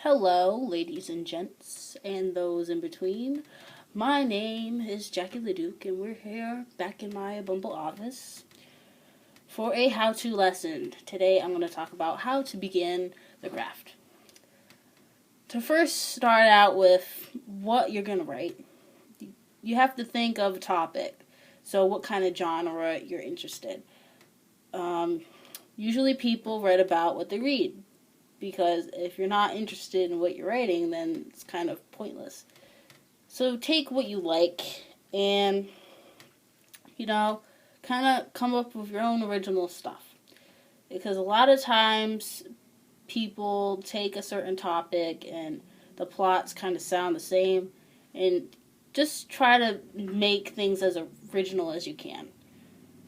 Hello, ladies and gents, and those in between. My name is Jackie Leduc, and we're here back in my Bumble office for a how-to lesson. Today I'm going to talk about how to begin the craft. To first start out with what you're going to write, you have to think of a topic. So what kind of genre you're interested. Usually people write about what they read, because if you're not interested in what you're writing, then it's kind of pointless. So take what you like and, kind of come up with your own original stuff. Because a lot of times people take a certain topic and the plots kind of sound the same, and just try to make things as original as you can.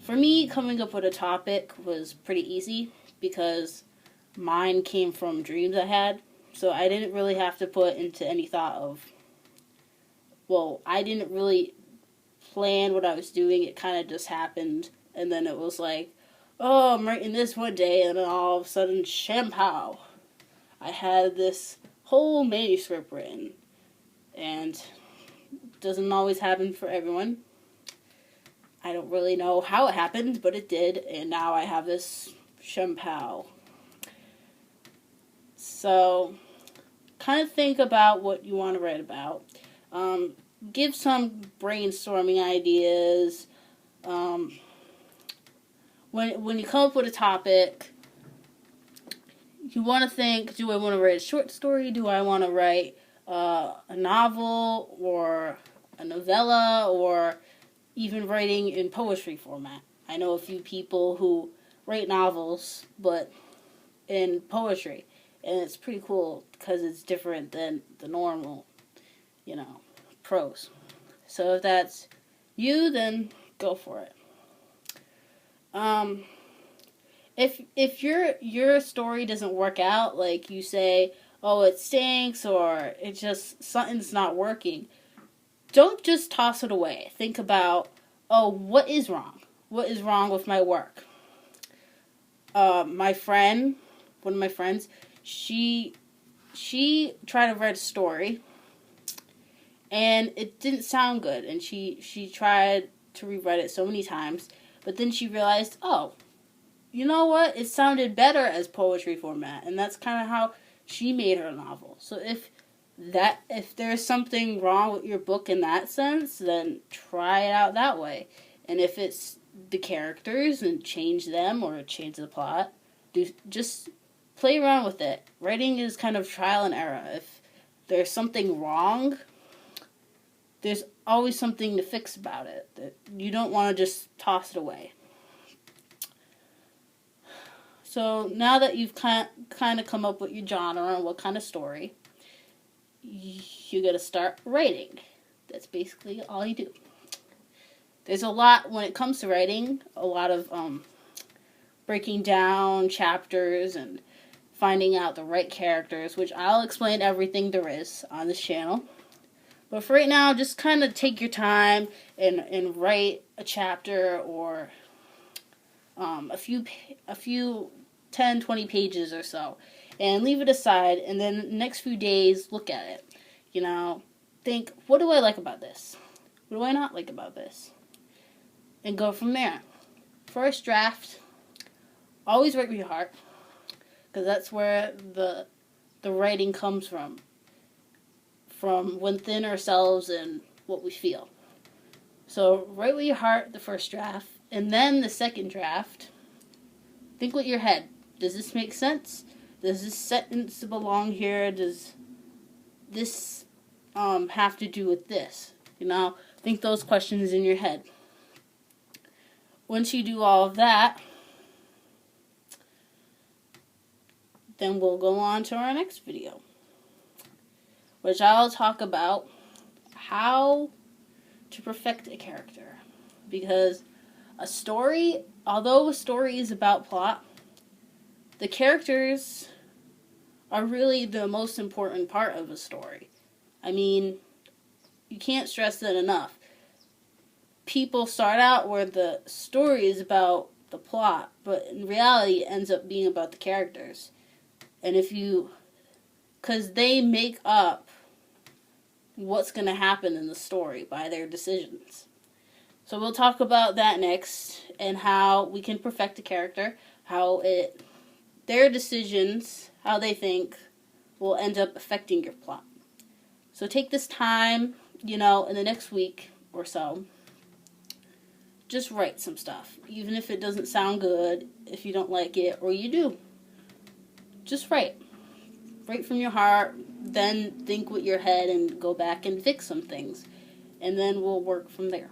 For me, coming up with a topic was pretty easy because mine came from dreams I had, so I didn't really have to put into any thought of, I didn't really plan what I was doing. It kind of just happened, and then it was like, oh, I'm writing this one day, and then all of a sudden, shampow, I had this whole manuscript written, and it doesn't always happen for everyone. I don't really know how it happened, but it did, and now I have this shampow. So, kind of think about what you want to write about. Give some brainstorming ideas. When you come up with a topic, you want to think, do I want to write a short story? Do I want to write a novel or a novella, or even writing in poetry format? I know a few people who write novels, but in poetry. And it's pretty cool because it's different than the normal, prose. So if that's you, then go for it. If your story doesn't work out, like you say, oh, it stinks, or it just, something's not working, don't just toss it away. Think about, oh, what is wrong? What is wrong with my work? One of my friends, she tried to write a story, and it didn't sound good, and she tried to rewrite it so many times, but then she realized, oh, you know what? It sounded better as poetry format, and that's kind of how she made her novel. So if there's something wrong with your book in that sense, then try it out that way. And if it's the characters, then change them or change the plot. Just play around with it. Writing is kind of trial and error. If there's something wrong, there's always something to fix about it. You don't want to just toss it away. So now that you've kind of come up with your genre and what kind of story, you got to start writing. That's basically all you do. There's a lot, when it comes to writing, a lot of breaking down chapters and finding out the right characters, which I'll explain everything there is on this channel. But for right now, just kind of take your time and write a chapter or a few 10, 20 pages or so, and leave it aside, and then the next few days, look at it. Think, what do I like about this? What do I not like about this? And go from there. First draft, always write with your heart, because that's where the writing comes from within ourselves and what we feel. So write with your heart the first draft, and then the second draft, think with your head. Does this make sense? Does this sentence belong here? Does this have to do with this? Think those questions in your head. Once you do all of that, then we'll go on to our next video, which I'll talk about how to perfect a character. Because although a story is about plot, the characters are really the most important part of a story. I mean, you can't stress that enough. People start out where the story is about the plot, but in reality it ends up being about the characters. And if you because they make up what's going to happen in the story by their decisions. So we'll talk about that next, and how we can perfect a character, how their decisions, how they think, will end up affecting your plot. So take this time, in the next week or so, just write some stuff. Even if it doesn't sound good, if you don't like it, or you do. Just write. Write from your heart, then think with your head and go back and fix some things. And then we'll work from there.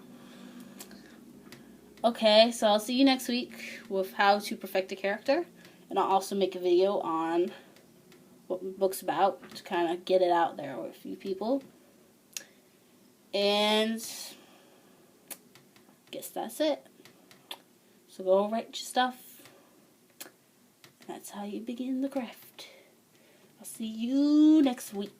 Okay, so I'll see you next week with how to perfect a character. And I'll also make a video on what the book's about to kind of get it out there with a few people. And guess that's it. So go write your stuff. That's how you begin the craft. I'll see you next week.